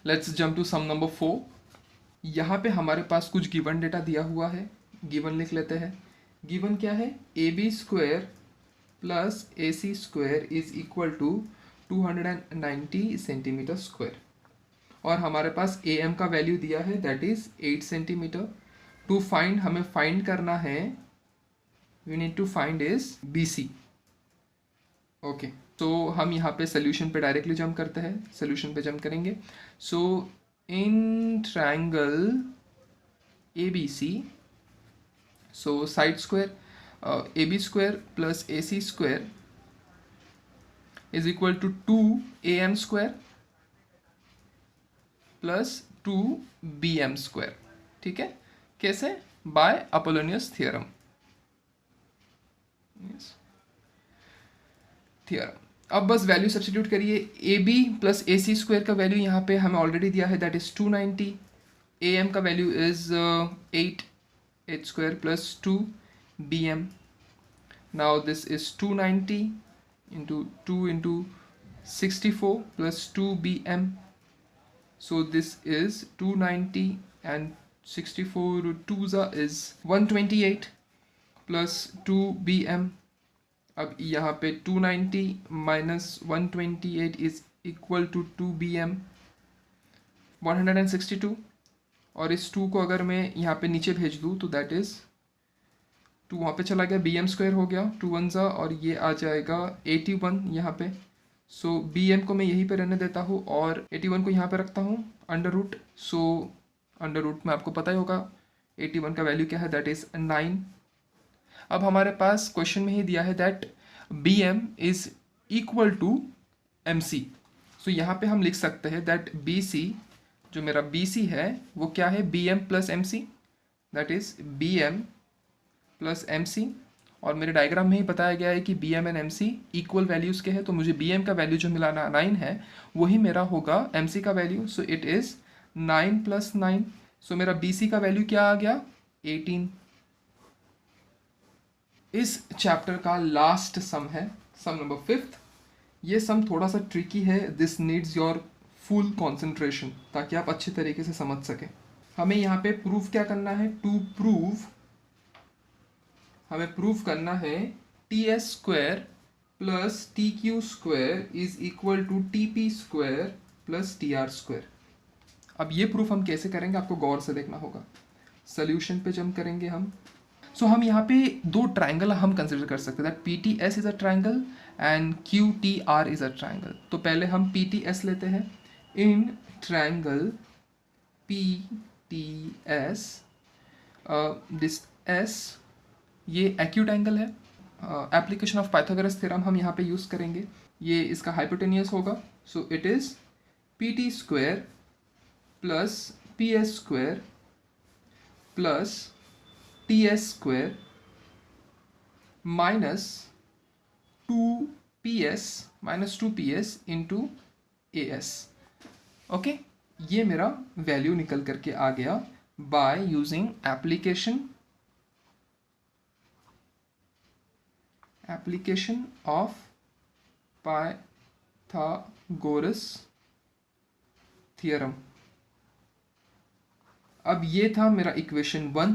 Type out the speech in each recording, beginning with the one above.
Let's jump to sum number 4। यहाँ पे हमारे पास कुछ गिवन डेटा दिया हुआ है, गिवन लिख लेते हैं। गिवन क्या है, A B square plus A C square is equal to 290 centimetre square, और हमारे पास ए एम का वैल्यू दिया है that is 8 centimetre. To find, हमें फाइंड करना है, we need to find is B C. Okay, तो हम यहाँ पे सोल्यूशन पे डायरेक्टली जंप करते हैं, सोल्यूशन पे जंप करेंगे। So in triangle A B C, so side square A B square plus A C square is equal to 2am square plus 2bm square. ठीक है, कैसे, बाय अपोलोनियस थियरम। अब बस value substitute करिए। A B plus A C square का value यहाँ पे हमें ऑलरेडी दिया है दैट इज 290। ए एम का value is 8 square plus 2bm। Now this is 290 into 2 into 64 plus 2bm। So this is 290 and 64 2 is 128 plus 2bm। अब यहाँ पे 290 minus 128 is equal to 2bm 162, और इस 2 को अगर मैं यहाँ पे नीचे भेज दूँ तो दैट इज़ 2 वहाँ पे चला गया, bm स्क्वायर हो गया 2 1 ज़ा, और ये आ जाएगा 81 यहाँ पे। सो bm को मैं यहीं पे रहने देता हूँ और 81 को यहाँ पे रखता हूँ under root. So under root में आपको पता ही होगा 81 का वैल्यू क्या है, दैट इज़ 9। अब हमारे पास क्वेश्चन में ही दिया है that bm is equal to mc। So यहाँ पे हम लिख सकते हैं दैट bc, जो मेरा bc है वो क्या है, bm plus mc, that is bm plus mc। और मेरे डायग्राम में ही बताया गया है कि B M and M C equal values के हैं, तो मुझे बी एम का वैल्यू जो मिला 9 है वही मेरा होगा एम सी का value. So it is 9 plus 9। सो मेरा बी सी का वैल्यू क्या आ गया, 18। इस चैप्टर का लास्ट सम है सम नंबर 5। ये सम थोड़ा सा ट्रिकी है, this needs your full concentration ताकि आप अच्छे तरीके से समझ सकें। हमें यहाँ पे प्रूफ क्या करना है, टू प्रूव, हमें प्रूफ करना है T S square plus T Q square is equal to T P square plus T R square. अब ये प्रूफ हम कैसे करेंगे आपको गौर से देखना होगा। सोल्यूशन पे जंप करेंगे हम। सो हम यहाँ पे दो ट्राइंगल हम कंसिडर कर सकते हैं that P T S is a triangle and Q T are is a triangle. तो पहले हम पी टी एस लेते हैं। In triangle P T S, this S ये एक्यूट एंगल है। एप्लीकेशन ऑफ पाइथागोरस थ्योरम हम यहाँ पे यूज़ करेंगे। ये इसका हाइपोटेनियस होगा। So it is P T square plus P S square plus T S square minus 2ps into A S. Okay, ये मेरा वैल्यू निकल करके आ गया by using application of Pythagoras theorem। अब ये था मेरा equation 1।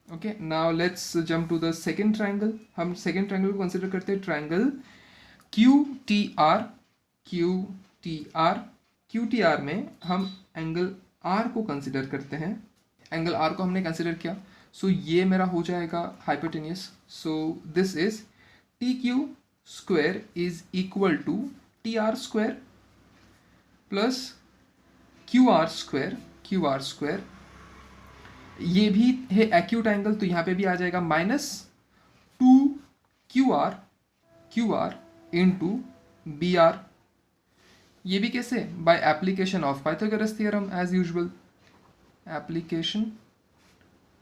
Okay, now let's jump to the second triangle. हम सेकेंड ट्राइंगल को कंसिडर करते हैं triangle Q T R. Q T R में हम एंगल आर को कंसिडर करते हैं। एंगल आर को हमने कंसिडर किया, सो ये मेरा हो जाएगा hypotenuse. So this is T Q square is equal to T R square plus Q R square. ये भी है एक्यूट एंगल, तो यहाँ पे भी आ जाएगा minus 2 Q R into B R. ये भी कैसे, by application of Pythagoras theorem as usual. Application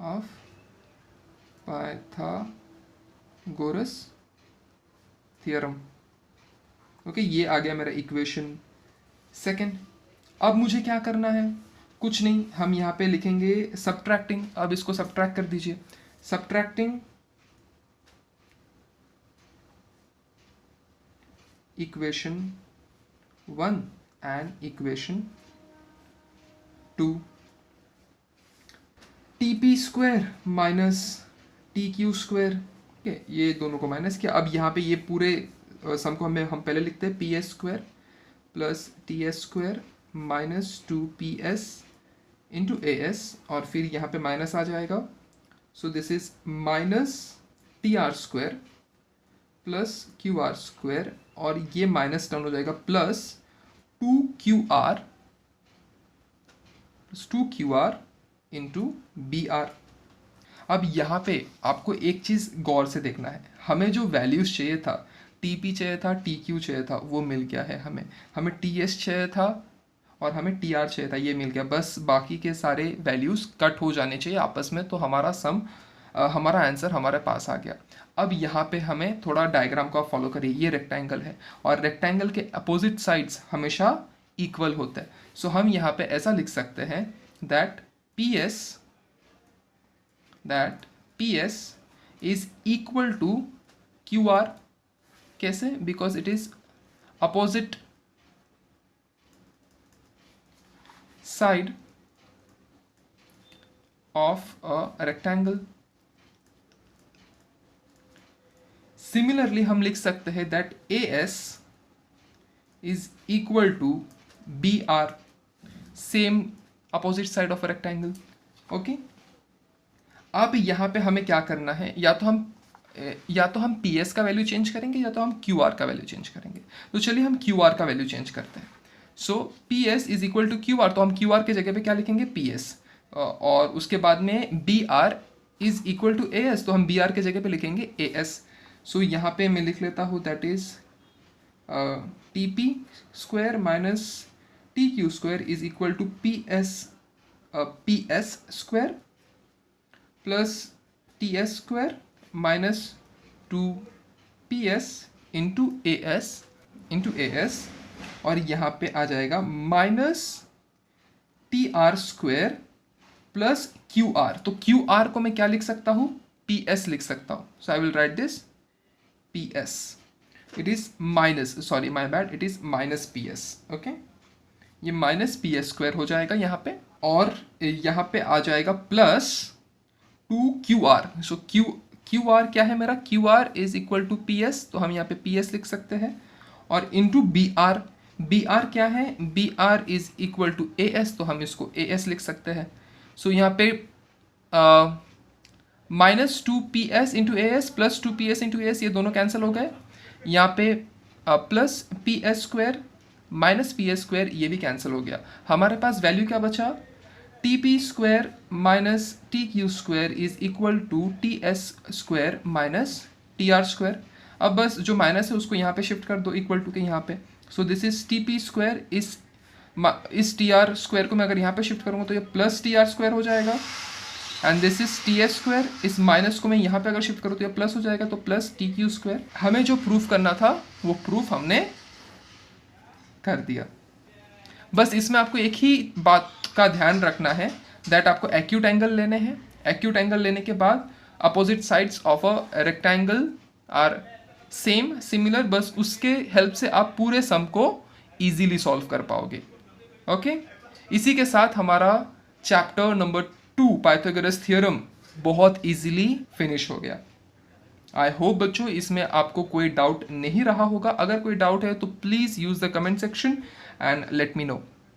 of Pythagoras theorem. Okay, ये आ गया मेरा इक्वेशन सेकेंड। अब मुझे क्या करना है, कुछ नहीं, हम यहाँ पे लिखेंगे सब्ट्रैक्टिंग। अब इसको सब्ट्रैक्ट कर दीजिए। Subtracting equation 1 and equation 2 TP square minus TQ square, ठीक है, ये दोनों को माइनस किया। अब यहाँ पे ये पूरे सम को हम पहले लिखते हैं PS square plus TS square minus 2PS into AS, और फिर यहाँ पे माइनस आ जाएगा। सो this is minus TR square plus QR square, और ये माइनस टर्म हो जाएगा प्लस 2QR इंटू BR। अब यहाँ पे आपको एक चीज़ गौर से देखना है, हमें जो वैल्यूज़ चाहिए था, TP चाहिए था, TQ चाहिए था, वो मिल गया है हमें TS चाहिए था और हमें TR चाहिए था, ये मिल गया। बस बाकी के सारे वैल्यूज़ कट हो जाने चाहिए आपस में, तो हमारा हमारा आंसर हमारे पास आ गया। अब यहाँ पे हमें थोड़ा डायग्राम को फॉलो करिए। ये रेक्टेंगल है और रेक्टेंगल के अपोजिट साइड्स हमेशा इक्वल होते हैं। सो हम यहाँ पे ऐसा लिख सकते हैं that PS is equal to QR। कैसे? Because it is opposite side of a rectangle. Similarly हम लिख सकते हैं that AS is equal to BR, same opposite side of a rectangle. Okay, अब यहाँ पे हमें क्या करना है, या तो हम PS का वैल्यू चेंज करेंगे या तो हम QR का वैल्यू चेंज करेंगे। तो चलिए हम QR का वैल्यू चेंज करते हैं। So PS is equal to QR, तो हम QR के जगह पे क्या लिखेंगे PS, और उसके बाद में BR is equal to AS, तो हम BR के जगह पे लिखेंगे AS। सो यहाँ पे मैं लिख लेता हूँ that is TP square minus TQ square is equal to PS square plus TS square minus 2PS into AS, और यहाँ पे आ जाएगा minus TR square plus QR। तो QR को मैं क्या लिख सकता हूँ? PS लिख सकता हूँ। So I will write this PS, it is minus, sorry my bad, it is minus PS। Okay, ये माइनस PS स्क्वायर हो जाएगा यहाँ पे, और यहाँ पे आ जाएगा प्लस 2QR। सो QR क्या है मेरा? QR is equal to PS, तो हम यहाँ पे PS लिख सकते हैं, और इंटू BR क्या है? BR is equal to AS, तो हम इसको AS लिख सकते हैं। सो यहाँ पे minus 2PS into AS plus 2PS into AS, ये दोनों कैंसिल हो गए। यहाँ पे plus PS square minus PS square, ये भी कैंसिल हो गया। हमारे पास वैल्यू क्या बचा? TP square minus TQ square is equal to TS square minus TR square. अब बस जो माइनस है उसको यहाँ पे शिफ्ट कर दो इक्वल टू के यहाँ पे। सो दिस इज TP स्क्वायर, इस TR स्क्वायर को मैं अगर यहाँ पे शिफ्ट करूँगा तो ये प्लस TR स्क्वायर हो जाएगा, and this is TS square, इस माइनस को मैं यहाँ पे अगर शिफ्ट करूँ तो ये प्लस हो जाएगा, तो प्लस TQ स्क्वायर। हमें जो प्रूफ करना था वो प्रूफ हमने कर दिया। बस इसमें आपको एक ही बात का ध्यान रखना है दैट आपको एक्यूट एंगल लेने हैं। एक्यूट एंगल लेने के बाद opposite sides of a rectangle are similar, बस उसके हेल्प से आप पूरे सम को इजीली सॉल्व कर पाओगे। ओके, इसी के साथ हमारा चैप्टर नंबर 2 पाइथागोरस थ्योरम बहुत इजीली फिनिश हो गया। आई होप बच्चों इसमें आपको कोई डाउट नहीं रहा होगा। अगर कोई डाउट है तो please use the comment section and let me know.